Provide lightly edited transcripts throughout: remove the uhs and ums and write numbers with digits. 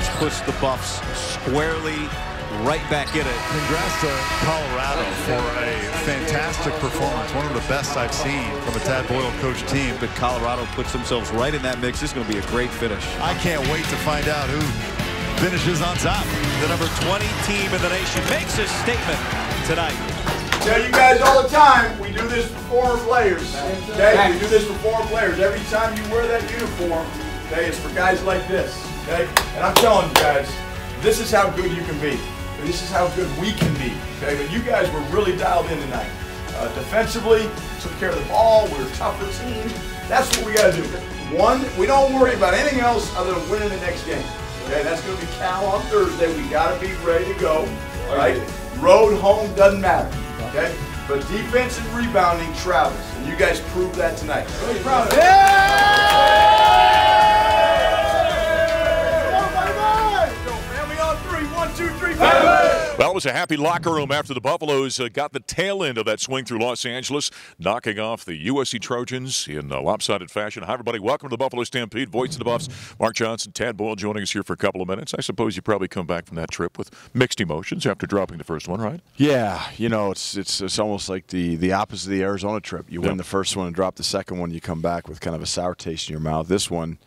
which puts the Buffs squarely right back in it. Congrats to Colorado for a fantastic performance. One of the best I've seen from a Tad Boyle coach team. But Colorado puts themselves right in that mix. This is going to be a great finish. I can't wait to find out who finishes on top. The number 20 team in the nation makes a statement tonight. Tell you guys all the time, we do this for former players. Okay, we do this for former players. Every time you wear that uniform, okay, it's for guys like this. Okay, and I'm telling you guys, this is how good you can be. This is how good we can be. Okay, but you guys were really dialed in tonight. Defensively, took care of the ball. We're a tougher team. That's what we got to do. One, we don't worry about anything else other than winning the next game. Okay, that's going to be Cal on Thursday. We got to be ready to go. All right, road, home, doesn't matter. Okay, but defense and rebounding travels, and you guys proved that tonight. Really proud of it. Well, it was a happy locker room after the Buffaloes got the tail end of that swing through Los Angeles, knocking off the USC Trojans in lopsided fashion. Hi, everybody. Welcome to the Buffalo Stampede. Voice of the Buffs, Mark Johnson, Tad Boyle joining us here for a couple of minutes. I suppose you probably come back from that trip with mixed emotions after dropping the first one, right? Yeah, you know, it's almost like the opposite of the Arizona trip. You win the first one and drop the second one, you come back with kind of a sour taste in your mouth. This one,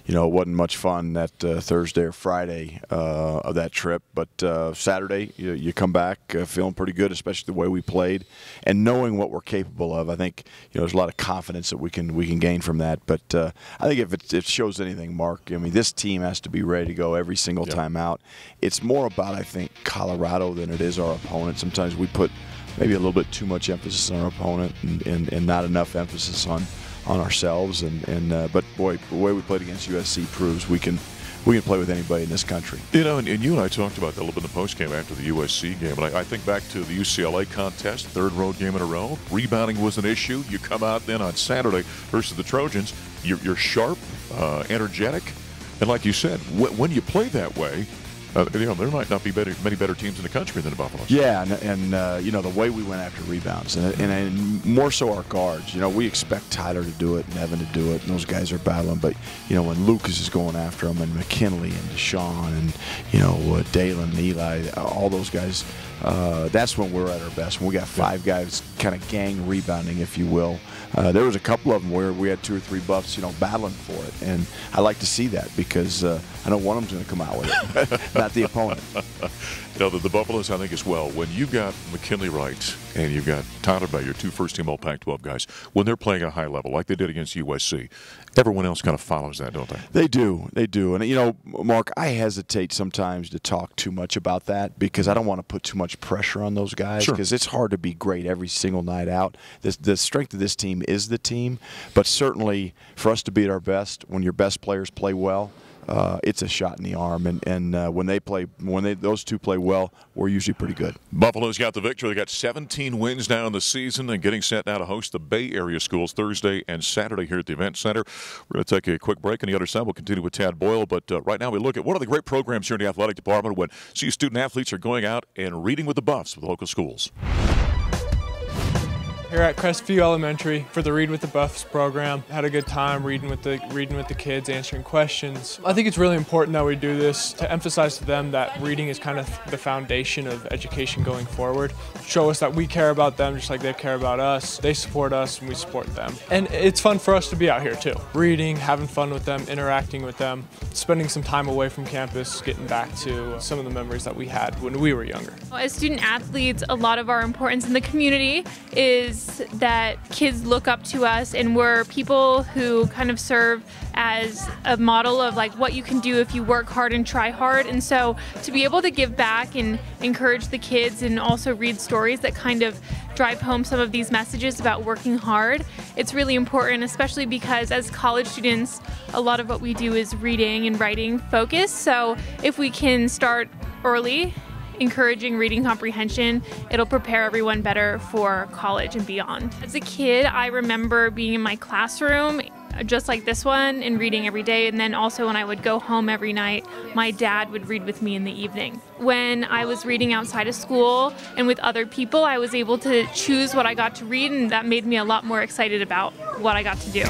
you know, it wasn't much fun that Thursday or Friday of that trip, but Saturday you come back feeling pretty good, especially the way we played and knowing what we're capable of. I think, you know, there's a lot of confidence that we can gain from that. But I think if it shows anything, Mark, I mean, this team has to be ready to go every single time out. It's more about, I think, Colorado than it is our opponent. Sometimes we put maybe a little bit too much emphasis on our opponent and not enough emphasis on ourselves. But boy, the way we played against USC proves we can play with anybody in this country. You know, and you and I talked about that a little bit in the postgame after the USC game. And I think back to the UCLA contest, third road game in a row. Rebounding was an issue. You come out then on Saturday versus the Trojans. You're sharp, energetic, and like you said, when you play that way, you know, there might not be many better teams in the country than the Buffaloes. Yeah, and you know, the way we went after rebounds, and more so our guards. You know, we expect Tyler to do it and Evan to do it, and those guys are battling. But you know, when Lucas is going after them, and McKinley and Deshaun, and you know, Dalen and Eli, all those guys, that's when we're at our best. When we got five guys kind of gang rebounding, if you will. There was a couple of them where we had 2 or 3 Buffs, you know, battling for it, and I like to see that because I know one of them's going to come out with it, not the opponent. You know, the Buffaloes, I think, as well, when you've got McKinley Wright and you've got Tyler Bay, your 2 first-team All-Pac-12 guys, when they're playing at a high level like they did against USC, everyone else kind of follows that, don't they? They do. And, you know, Mark, I hesitate sometimes to talk too much about that because I don't want to put too much pressure on those guys because it's hard to be great every single night out. The strength of this team is the team, but certainly for us to be at our best, when your best players play well, it's a shot in the arm, and when those two play well, we're usually pretty good. Buffalo's got the victory. They got 17 wins now in the season and getting set now to host the Bay Area schools Thursday and Saturday here at the Event Center. We're going to take a quick break. On the other side, we'll continue with Tad Boyle, but right now we look at one of the great programs here in the athletic department when student athletes are going out and reading with the Buffs with local schools. Here at Crestview Elementary for the Read with the Buffs program. Had a good time reading with the kids, answering questions. I think it's really important that we do this to emphasize to them that reading is kind of the foundation of education going forward. Show us that we care about them just like they care about us. They support us and we support them. And it's fun for us to be out here too. Reading, having fun with them, interacting with them, spending some time away from campus, getting back to some of the memories that we had when we were younger. As student athletes, a lot of our importance in the community is that kids look up to us, and we're people who kind of serve as a model of like what you can do if you work hard and try hard. And so to be able to give back and encourage the kids and also read stories that kind of drive home some of these messages about working hard, it's really important, especially because as college students, a lot of what we do is reading and writing focused. So if we can start early encouraging reading comprehension, it'll prepare everyone better for college and beyond. As a kid, I remember being in my classroom just like this one and reading every day, and then also when I would go home every night, my dad would read with me in the evening. When I was reading outside of school and with other people, I was able to choose what I got to read, and that made me a lot more excited about what I got to do.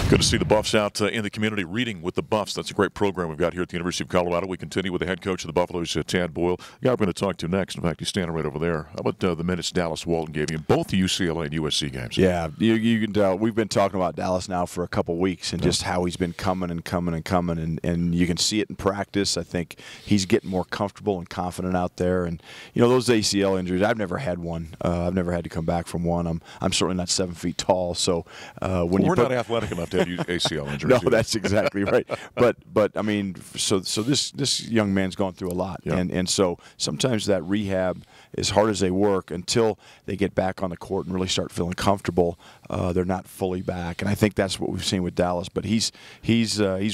Good to see the Buffs out in the community reading with the Buffs. That's a great program we've got here at the University of Colorado. We continue with the head coach of the Buffaloes, Tad Boyle. The guy we're going to talk to next. In fact, he's standing right over there. How about the minutes Dallas Walton gave you in both the UCLA and USC games? Yeah, you can tell. We've been talking about Dallas now for a couple weeks and just how he's been coming and coming and coming. And you can see it in practice. I think he's getting more comfortable and confident out there. And, you know, those ACL injuries, I've never had one. I've never had to come back from one. I'm certainly not 7 feet tall. So we're not athletic enough to have ACL injuries. No, that's exactly right. But I mean, so this young man's gone through a lot, yeah. and so sometimes that rehab, as hard as they work, until they get back on the court and really start feeling comfortable, they're not fully back. And I think that's what we've seen with Dallas. But he's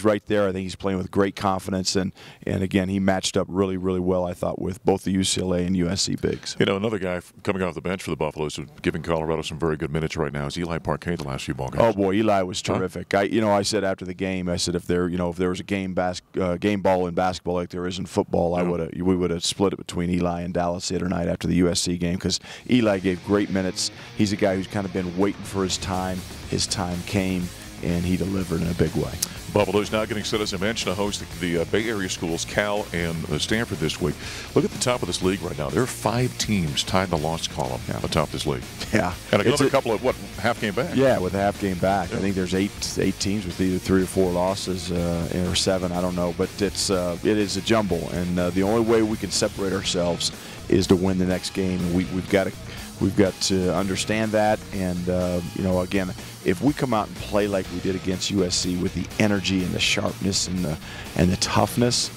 right there. I think he's playing with great confidence, and again, he matched up really well, I thought, with both the UCLA and USC bigs. You know, another guy coming off the bench for the Buffaloes, giving Colorado some very good minutes right now, is Eli Parquet the last few ball games. Oh boy, Eli was terrific. I said after the game, I said if there was a game ball in basketball like there is in football, we would have split it between Eli and Dallas the other night after the USC game, because Eli gave great minutes. He's a guy who's kind of been waiting for his time. His time came, and he delivered in a big way. Buffaloes now getting set, as I mentioned, to host the Bay Area schools, Cal and Stanford this week. Look at the top of this league right now. There are 5 teams tied in the loss column atop this league. Yeah. And another couple of, half game back? Yeah, with a half game back. Yeah. I think there's eight teams with either 3 or 4 losses or 7, I don't know. But it is a jumble. And the only way we can separate ourselves is to win the next game. We've got to understand that. And, again, if we come out and play like we did against USC with the energy and the sharpness and the toughness,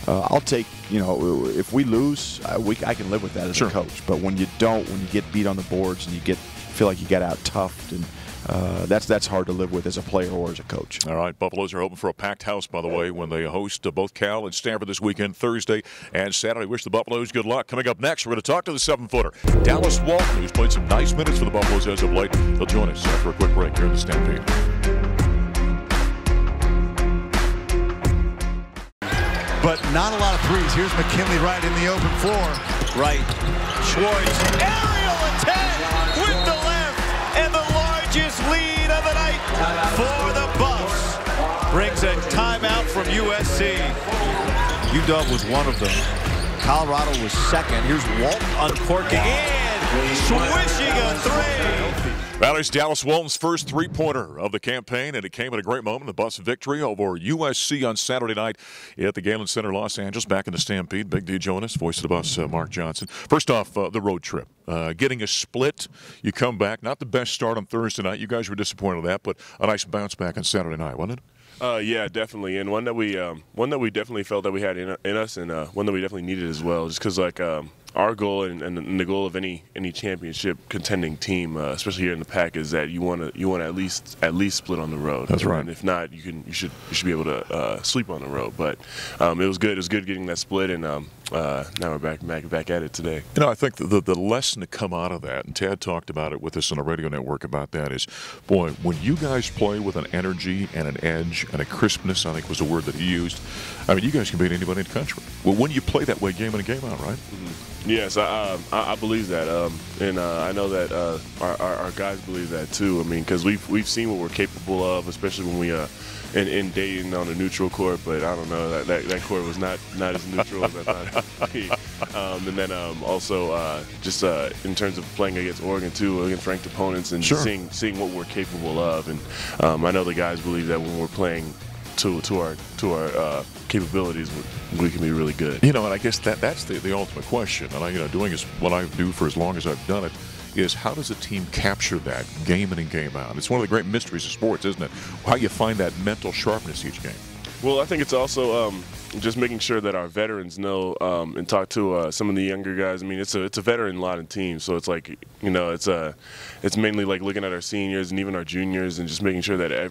I'll take, if we lose, I can live with that as a coach. But when you don't, when you get beat on the boards and you feel like you got out toughed, and that's hard to live with as a player or as a coach. All right, Buffaloes are hoping for a packed house, by the way, when they host both Cal and Stanford this weekend, Thursday and Saturday. Wish the Buffaloes good luck. Coming up next, we're going to talk to the 7-footer, Dallas Walton, who's played some nice minutes for the Buffaloes as of late. He'll join us after a quick break here in the Stampede. But not a lot of threes. Here's McKinley right in the open floor. Right. Schwartz. Aerial attack with the left. And the largest lead of the night for the Buffs. Brings a timeout from USC. UW was one of them. Colorado was second. Here's Walton uncorking and swishing a 3. Well, it's Dallas Walton's first three-pointer of the campaign, and it came at a great moment. The Buffs' victory over USC on Saturday night at the Galen Center, Los Angeles, back in the Stampede. Big D Jonas, voice of the Buffs, Mark Johnson. First off, the road trip. Getting a split, you come back. Not the best start on Thursday night. You guys were disappointed with that, but a nice bounce back on Saturday night, wasn't it? Yeah, definitely, and one that we definitely felt that we had in us, and one that we definitely needed as well, just because our goal and the goal of any championship contending team, especially here in the Pac, is that you want to at least split on the road. That's right. And if not, you should be able to sleep on the road. But it was good. It was good getting that split, and now we're back at it today. You know, I think the lesson to come out of that, and Tad talked about it with us on the radio network about that, is, boy, when you guys play with an energy and an edge and a crispness, I think was the word that he used. I mean, you guys can beat anybody in the country. Well, when you play that way, game in and game out, right? Mm-hmm. Yes, I believe that, and I know that our guys believe that too. I mean, because we've seen what we're capable of, especially when we in Dayton on a neutral court. But I don't know, that court was not as neutral as I thought it would be. And then also just in terms of playing against Oregon too, against ranked opponents, and seeing what we're capable of. And I know the guys believe that when we're playing to our capabilities, we can be really good. You know, and I guess that's the ultimate question. And doing what I do for as long as I've done it, is how does a team capture that game in and game out? It's one of the great mysteries of sports, isn't it? How you find that mental sharpness each game. Well, I think it's also just making sure that our veterans know and talk to some of the younger guys. I mean, it's a veteran lot of teams, so it's like, it's mainly like looking at our seniors and even our juniors and just making sure that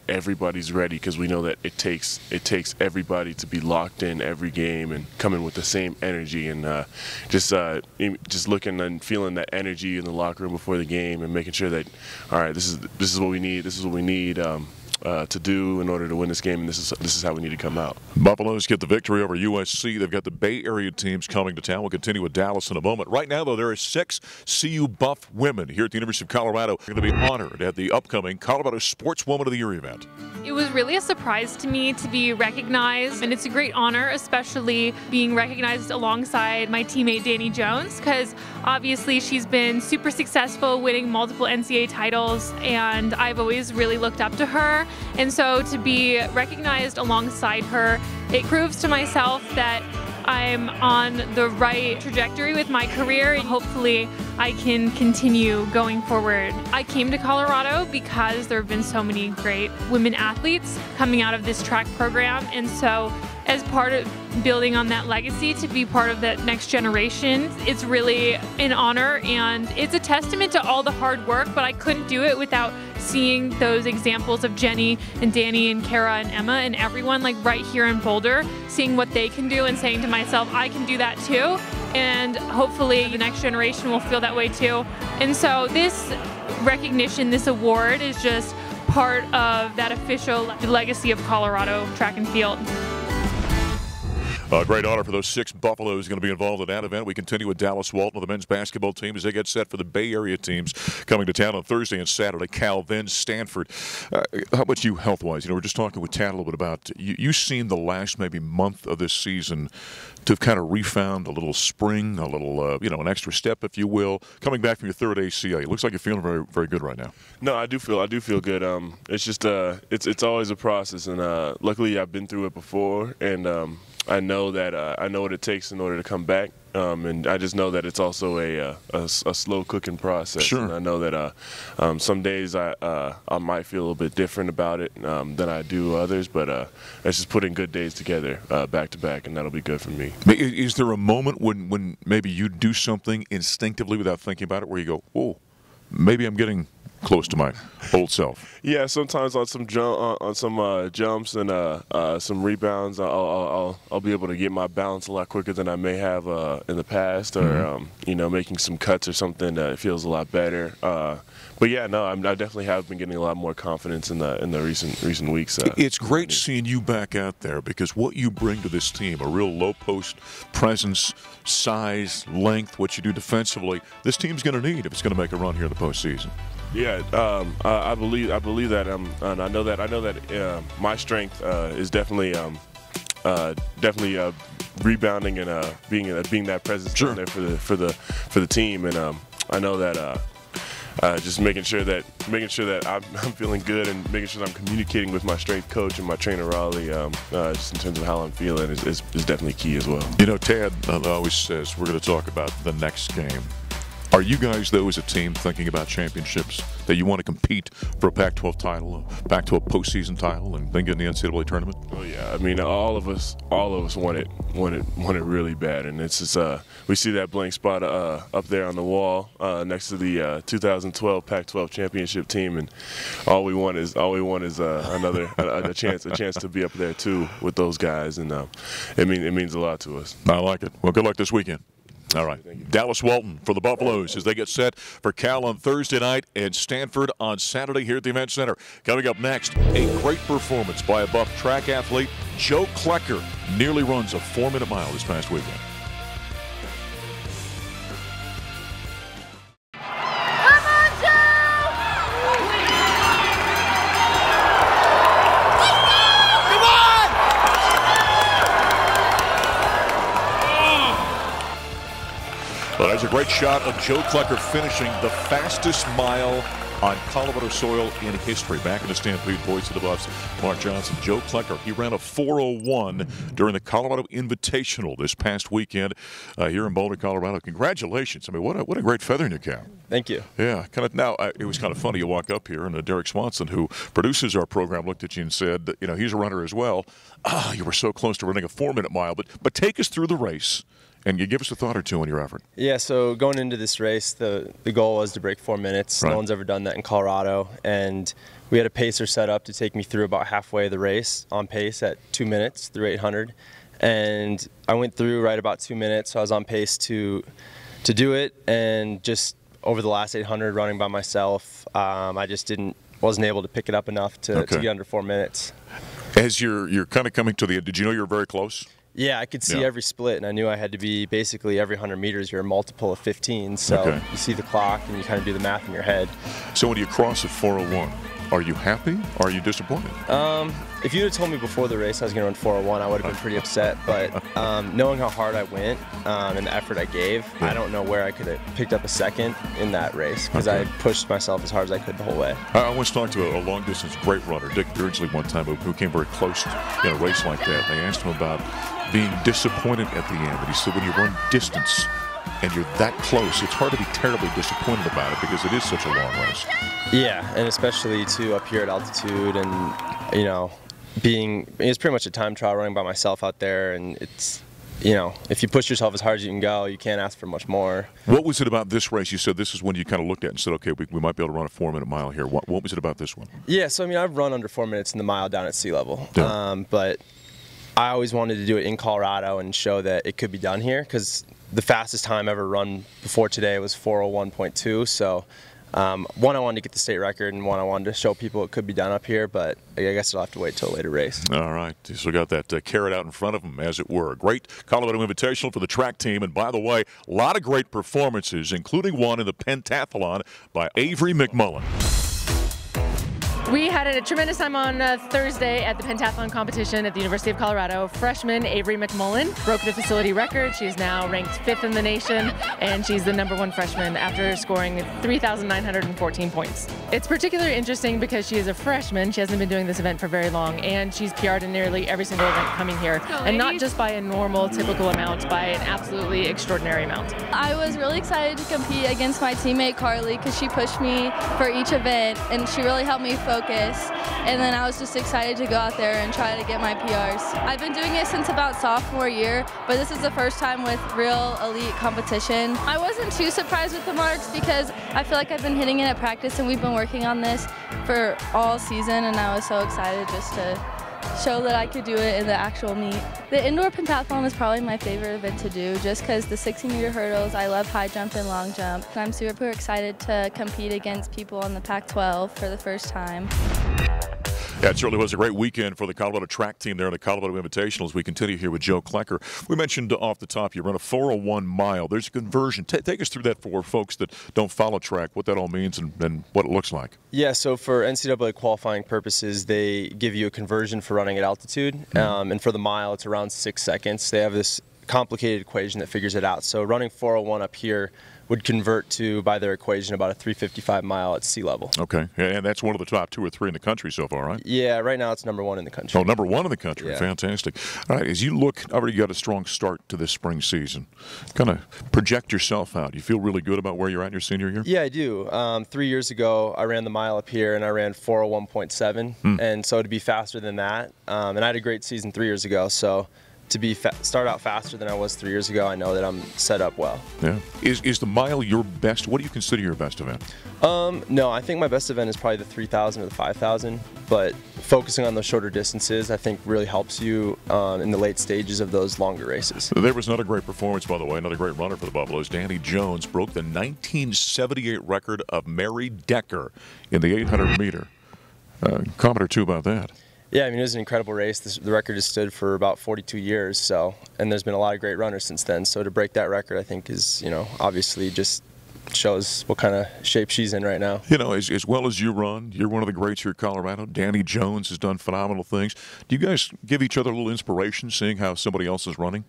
everybody's ready, because we know that it takes everybody to be locked in every game and coming with the same energy, and just looking and feeling that energy in the locker room before the game and making sure that, all right, this is what we need. This is what we need. to do in order to win this game, and this is how we need to come out. Buffaloes get the victory over USC. They've got the Bay Area teams coming to town. We'll continue with Dallas in a moment. Right now, though, there are 6 CU Buff women here at the University of Colorado going to be honored at the upcoming Colorado Sportswoman of the Year event. It was really a surprise to me to be recognized, and it's a great honor, especially being recognized alongside my teammate Danny Jones, because obviously she's been super successful, winning multiple NCAA titles, and I've always really looked up to her. And so to be recognized alongside her, it proves to myself that I'm on the right trajectory with my career, and hopefully I can continue going forward. I came to Colorado because there have been so many great women athletes coming out of this track program, and so as part of building on that legacy, to be part of that next generation, it's really an honor, and it's a testament to all the hard work, but I couldn't do it without seeing those examples of Jenny and Danny and Kara and Emma and everyone like right here in Boulder, seeing what they can do and saying to myself, I can do that too, and hopefully the next generation will feel that way too. And so this recognition, this award, is just part of that official legacy of Colorado track and field. A great honor for those 6 Buffaloes going to be involved in that event. We continue with Dallas Walton, the men's basketball team, as they get set for the Bay Area teams coming to town on Thursday and Saturday. Cal, then Stanford. How about you health-wise? You know, we're just talking with Tad a little bit about you've seen the last maybe month of this season to have kind of refound a little spring, a little, an extra step, if you will, coming back from your 3rd ACL. It looks like you're feeling very, very good right now. No, I do feel good. It's just it's always a process, and luckily I've been through it before, and I know that I know what it takes in order to come back, and I just know that it's also a slow cooking process. Sure. And I know that some days I might feel a little bit different about it than I do others, but it's just putting good days together back to back, and that'll be good for me. Is there a moment when maybe you do something instinctively without thinking about it, where you go, "Whoa, maybe I'm getting close to my old self"? Yeah, sometimes on some jumps and some rebounds, I'll be able to get my balance a lot quicker than I may have in the past, or making some cuts or something that feels a lot better. But yeah, no, I definitely have been getting a lot more confidence in the recent weeks. It's great seeing you back out there, because what you bring to this team, a real low post presence, size, length, what you do defensively, this team's going to need if it's going to make a run here in the postseason. Yeah, I believe that, and I know that my strength is definitely rebounding and being that presence down there for the team, and I know that just making sure that I'm feeling good, and making sure that I'm communicating with my strength coach and my trainer Raleigh, just in terms of how I'm feeling, is definitely key as well. You know, Tad always says we're going to talk about the next game. Are you guys, though, as a team, thinking about championships, that you want to compete for a Pac-12 title, back to a postseason title, and then get in the NCAA tournament? Oh yeah, I mean, all of us want it really bad, and it's just we see that blank spot up there on the wall next to the 2012 Pac-12 championship team, and all we want is another a chance to be up there too with those guys, and it means a lot to us. I like it. Well, good luck this weekend. All right. Dallas Walton for the Buffaloes as they get set for Cal on Thursday night and Stanford on Saturday here at the Event Center. Coming up next, a great performance by a Buff track athlete. Joe Klecker nearly runs a 4-minute mile this past weekend. Well, there's a great shot of Joe Klecker finishing the fastest mile on Colorado soil in history. Back in the Stampede, voice of the Buffs, Mark Johnson. Joe Klecker, he ran a 4:01 during the Colorado Invitational this past weekend here in Boulder, Colorado. Congratulations. I mean, what a great feather in your cap. Thank you. Yeah. It was kind of funny. You walk up here, and Derek Swanson, who produces our program, looked at you and said, he's a runner as well. You were so close to running a 4-minute mile. But take us through the race. And you give us a thought or two on your effort. Yeah, so going into this race, the goal was to break 4 minutes. Right. No one's ever done that in Colorado. And we had a pacer set up to take me through about halfway of the race on pace at 2 minutes through 800. And I went through right about 2 minutes, so I was on pace to do it. And just over the last 800 running by myself, I just didn't wasn't able to pick it up enough to get under 4 minutes. As you're kind of coming to the end, did you know you were very close? Yeah, I could see every split, and I knew I had to be basically every 100 meters, you're a multiple of 15. So you see the clock, and you kind of do the math in your head. So when you cross at 4:01, are you happy or are you disappointed? If you had told me before the race I was going to run 4:01, I would have been pretty upset. But knowing how hard I went and the effort I gave, I don't know where I could have picked up a second in that race because I pushed myself as hard as I could the whole way. I once talked to a long-distance great runner, Dick Beardsley, one time who came very close in a race like that. They asked him about being disappointed at the end. And he said when you run distance and you're that close, it's hard to be terribly disappointed about it because it is such a long race. Yeah, and especially too up here at altitude, and it's pretty much a time trial running by myself out there, and it's, if you push yourself as hard as you can go, you can't ask for much more. What was it about this race? You said this is when you kind of looked at it and said, okay, we might be able to run a 4-minute mile here. What was it about this one? Yeah, so I've run under 4 minutes in the mile down at sea level, yeah. But I always wanted to do it in Colorado and show that it could be done here, because the fastest time ever run before today was 4:01.2. So one, I wanted to get the state record, and one, I wanted to show people it could be done up here, but I guess I'll have to wait till a later race. All right. So got that carrot out in front of them, as it were. Great Colorado Invitational for the track team. And by the way, a lot of great performances, including one in the pentathlon by Avery McMullen. We had a tremendous time on Thursday at the pentathlon competition at the University of Colorado. Freshman Avery McMullen broke the facility record. She's now ranked 5th in the nation, and she's the #1 freshman after scoring 3,914 points. It's particularly interesting because she is a freshman. She hasn't been doing this event for very long, and she's PR'd in nearly every single event coming here, and not just by a normal, typical amount, by an absolutely extraordinary amount. I was really excited to compete against my teammate Carly because she pushed me for each event, and she really helped me focus, and then I was just excited to go out there and try to get my PRs. I've been doing it since about sophomore year, but this is the first time with real elite competition. I wasn't too surprised with the marks because I feel like I've been hitting it at practice, and we've been working on this for all season, and I was so excited just to show that I could do it in the actual meet. The indoor pentathlon is probably my favorite event to do just because the 60-meter hurdles, I love high jump and long jump. And I'm super excited to compete against people on the Pac-12 for the first time. Yeah, it certainly was a great weekend for the Colorado track team there in the Colorado Invitational. As we continue here with Joe Klecker, we mentioned off the top you run a 4:01 mile. There's a conversion. Take us through that for folks that don't follow track, what that all means and what it looks like. Yeah, so for NCAA qualifying purposes, they give you a conversion for running at altitude, and for the mile, it's around 6 seconds. They have this complicated equation that figures it out. So running 4:01 up here would convert to, by their equation, about a 3:55 mile at sea level. Okay, and that's one of the top 2 or 3 in the country so far, right? Yeah, right now it's #1 in the country. Oh, #1 in the country. Yeah. Fantastic. All right, as you look, already got a strong start to this spring season. Kind of project yourself out. You feel really good about where you're at in your senior year? Yeah, I do. 3 years ago, I ran the mile up here, and I ran 4:01.7, and so to be faster than that, and I had a great season 3 years ago, so to start out faster than I was 3 years ago, I know that I'm set up well. Yeah. Is the mile your best? What do you consider your best event? No, I think my best event is probably the 3,000 or the 5,000, but focusing on those shorter distances, I think really helps you in the late stages of those longer races. There was another great performance, by the way, another great runner for the Buffaloes. Danny Jones broke the 1978 record of Mary Decker in the 800 meter. Comment or two about that. Yeah, I mean, it was an incredible race. The record has stood for about 42 years, and there's been a lot of great runners since then. So to break that record, I think is, obviously just shows what kind of shape she's in right now. As well as you run, you're one of the greats here at Colorado. Danny Jones has done phenomenal things. Do you guys give each other a little inspiration seeing how somebody else is running?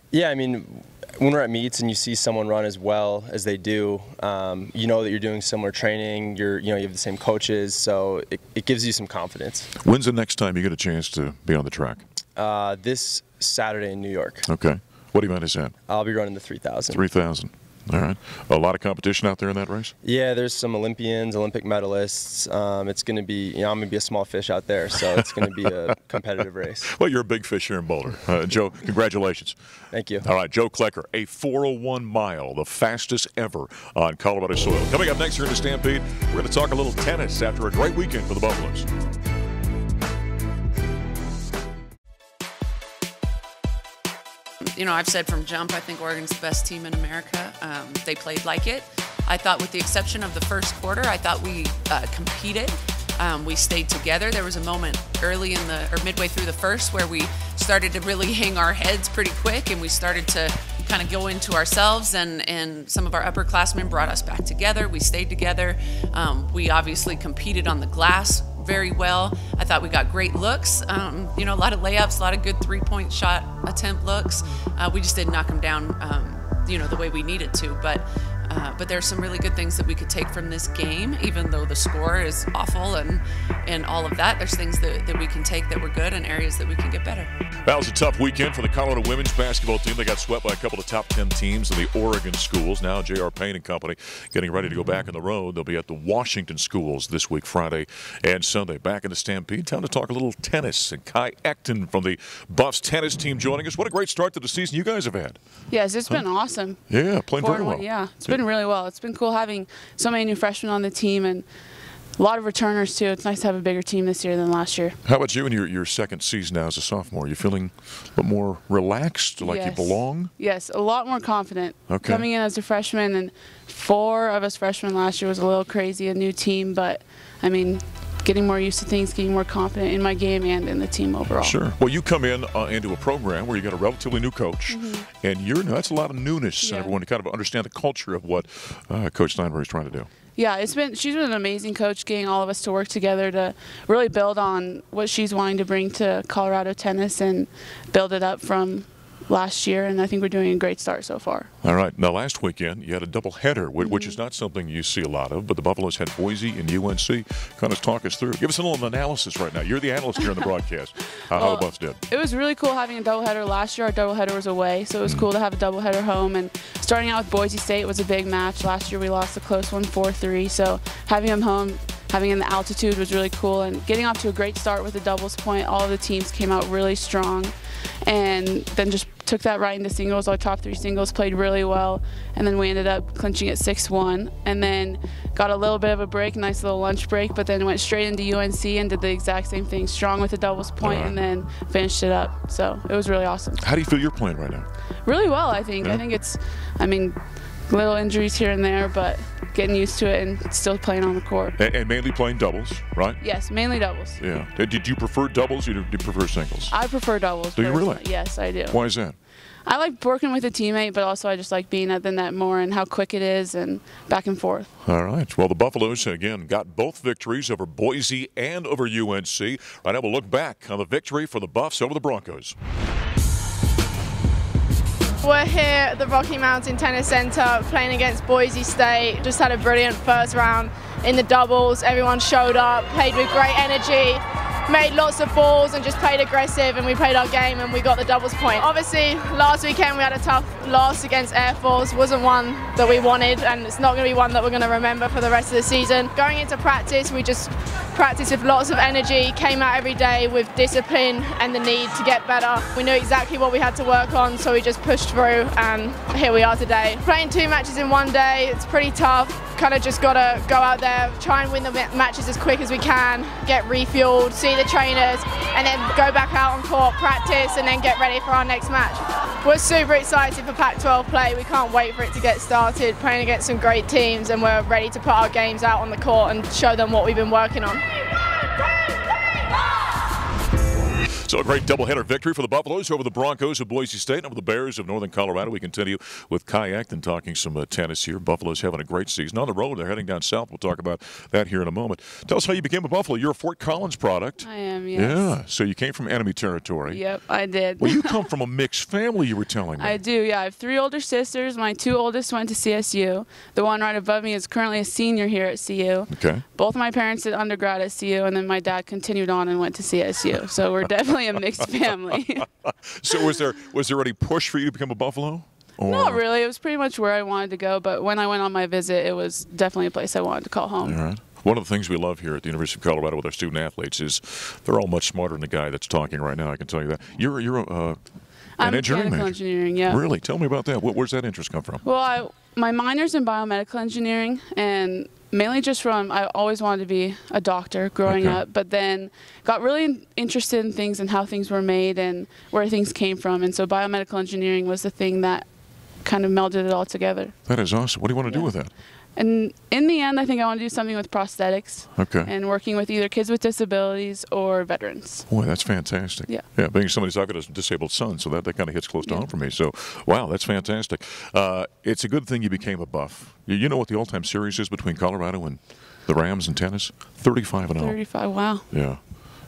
Yeah, I mean, when we're at meets and you see someone run as well as they do, you know that you're doing similar training. You have the same coaches, so it gives you some confidence. When's the next time you get a chance to be on the track? This Saturday in New York. Okay. What event is that? I'll be running the 3,000. 3,000. All right. A lot of competition out there in that race? Yeah, there's some Olympians, Olympic medalists. It's going to be, I'm going to be a small fish out there, so it's going to be a competitive race. Well, you're a big fish here in Boulder. Joe, congratulations. Thank you. All right, Joe Klecker, a 4:01 mile, the fastest ever on Colorado soil. Coming up next here in the Stampede, we're going to talk a little tennis after a great weekend for the Buffaloes. I've said from jump, I think Oregon's the best team in America. They played like it. I thought with the exception of the first quarter, I thought we competed. We stayed together. There was a moment early in or midway through the first where we started to really hang our heads pretty quick, and we started to kind of go into ourselves, and some of our upperclassmen brought us back together. We stayed together. We obviously competed on the glass very well. I thought we got great looks. You know, a lot of layups, a lot of good three-point shot attempt looks. We just didn't knock them down, you know, the way we needed to. But there's some really good things that we could take from this game, even though the score is awful and all of that. There's things that we can take that were good and areas that we can get better. That was a tough weekend for the Colorado women's basketball team. They got swept by a couple of top 10 teams in the Oregon schools. Now J.R. Payne and company getting ready to go back on the road. They'll be at the Washington schools this week, Friday and Sunday. Back in the Stampede. Time to talk a little tennis. And Kai Ekton from the Buffs tennis team joining us. What a great start to the season you guys have had. Yes, it's been awesome. Yeah, playing very well. Yeah, it's been really well. It's been cool having so many new freshmen on the team and a lot of returners too. It's nice to have a bigger team this year than last year. How about you in your second season now as a sophomore? Are you feeling a little more relaxed, like you belong? Yes, a lot more confident. Okay. Coming in as a freshman, and 4 of us freshmen last year was a little crazy, a new team, but I mean, getting more used to things, getting more confident in my game and in the team overall. Sure. Well, you come in into a program where you got a relatively new coach, and that's a lot of newness and everyone to kind of understand the culture of what Coach Steinberg is trying to do. Yeah, she's been an amazing coach, getting all of us to work together to really build on what she's wanting to bring to Colorado tennis and build it up from last year, and I think we're doing a great start so far. All right. Now, last weekend, you had a doubleheader, which is not something you see a lot of, but the Buffaloes had Boise and UNC. Kind of talk us through. Give us a little analysis right now. You're the analyst here in the broadcast. How the Buffs did. It was really cool having a doubleheader. Last year, our doubleheader was away, so it was cool to have a doubleheader home. And starting out with Boise State was a big match. Last year, we lost a close one, 4-3. So having them home, having in the altitude was really cool. And getting off to a great start with the doubles point. All of the teams came out really strong, and then just took that right into singles. Our top 3 singles played really well, and then we ended up clinching at 6-1, and then got a little bit of a break, nice little lunch break, but then went straight into UNC and did the exact same thing, strong with the doubles point, and then finished it up. So it was really awesome. How do you feel you're playing right now? Really well, I think. Yeah. I think it's, I mean, little injuries here and there, but getting used to it and still playing on the court. And mainly playing doubles, right? Yes, mainly doubles. Yeah. Did you prefer doubles or did you prefer singles? I prefer doubles. Do you really? Yes, I do. Why is that? I like working with a teammate, but also I just like being at the net more and how quick it is and back and forth. All right. Well, the Buffaloes, again, got both victories over Boise and over UNC. Right now we'll look back on the victory for the Buffs over the Broncos. We're here at the Rocky Mountain Tennis Center playing against Boise State. Just had a brilliant first round in the doubles. Everyone showed up, played with great energy, made lots of balls and just played aggressive, and we played our game and we got the doubles point. Obviously, last weekend we had a tough loss against Air Force. Wasn't one that we wanted, and it's not going to be one that we're going to remember for the rest of the season. Going into practice, we just practiced with lots of energy, came out every day with discipline and the need to get better. We knew exactly what we had to work on, so we just pushed through, and here we are today. Playing 2 matches in one day, it's pretty tough. Kind of just got to go out there, try and win the matches as quick as we can, get refueled, see the trainers, and then go back out on court, practice, and then get ready for our next match. We're super excited for Pac-12 play. We can't wait for it to get started, playing against some great teams, and we're ready to put our games out on the court and show them what we've been working on. So a great doubleheader victory for the Buffaloes over the Broncos of Boise State and over the Bears of Northern Colorado. We continue with Kai Ekton talking some tennis here. Buffaloes having a great season. On the road, they're heading down south. We'll talk about that here in a moment. Tell us how you became a Buffalo. You're a Fort Collins product. I am, yes. Yeah, so you came from enemy territory. Yep, I did. Well, you come from a mixed family, you were telling me. I do, yeah. I have 3 older sisters. My 2 oldest went to CSU. The one right above me is currently a senior here at CU. Okay. Both of my parents did undergrad at CU, and then my dad continued on and went to CSU. So we're definitely a mixed family. So was there any push for you to become a Buffalo? Or? Not really. It was pretty much where I wanted to go, but when I went on my visit, it was definitely a place I wanted to call home. All right. One of the things we love here at the University of Colorado with our student athletes is they're all much smarter than the guy that's talking right now. I can tell you that. You're an engineering major. Engineering, yeah. Really? Tell me about that. Where's that interest come from? Well, my minor's in biomedical engineering, and mainly just from I always wanted to be a doctor growing up, but then got really interested in things and how things were made and where things came from, and so biomedical engineering was the thing that kind of melded it all together. That is awesome. What do you want to do with that? And in the end, I think I want to do something with prosthetics. Okay. And working with either kids with disabilities or veterans. Boy, that's fantastic. Yeah. Yeah, being somebody, I've got a disabled son, so that kind of hits close to home for me. So, wow, that's fantastic. It's a good thing you became a buff. You know what the all-time series is between Colorado and the Rams in tennis? 35-0. 35, wow. Yeah.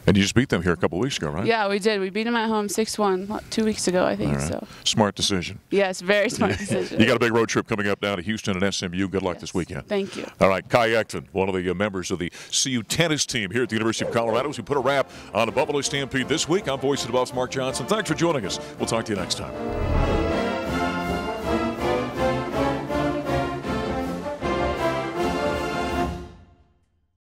And you just beat them here a couple weeks ago, right? Yeah, we did. We beat them at home 6-1 2 weeks ago, I think. All right. So. Smart decision. Yes, very smart decision. You got a big road trip coming up down to Houston and SMU. Good luck this weekend. Thank you. All right, Kai Ekton, one of the members of the CU tennis team here at the University of Colorado, as we put a wrap on the Buffalo Stampede this week. I'm Voice of the Buffs, Mark Johnson. Thanks for joining us. We'll talk to you next time.